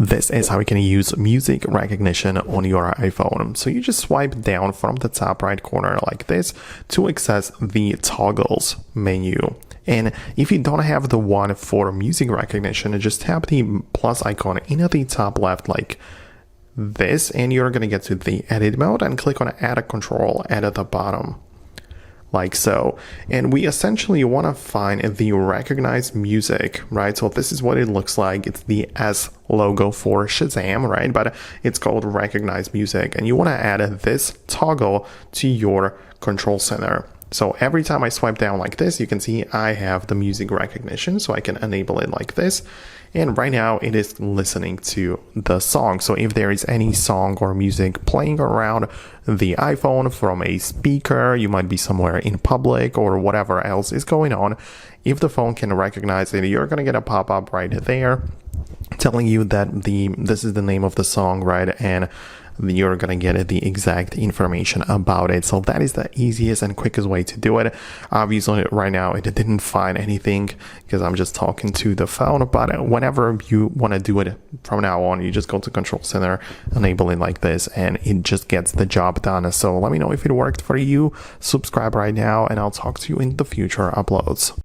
This is how you can use music recognition on your iPhone. So you just swipe down from the top right corner like this to access the toggles menu. And if you don't have the one for music recognition, just tap the plus icon in the top left like this, and you're going to get to the edit mode and click on add a control at the bottom. Like so. And we essentially want to find the recognized music, right? So this is what it looks like. It's the S logo for Shazam, right? But it's called recognized music. And you want to add this toggle to your control center. So every time I swipe down like this, you can see I have the music recognition, so I can enable it like this. And right now it is listening to the song. So if there is any song or music playing around the iPhone from a speaker, you might be somewhere in public or whatever else is going on. If the phone can recognize it, you're going to get a pop-up right there telling you that this is the name of the song, right? And you're going to get the exact information about it. So that is the easiest and quickest way to do it. Obviously, right now, it didn't find anything because I'm just talking to the phone. But whenever you want to do it from now on, you just go to Control Center, enable it like this, and it just gets the job done. So let me know if it worked for you. Subscribe right now, and I'll talk to you in the future uploads.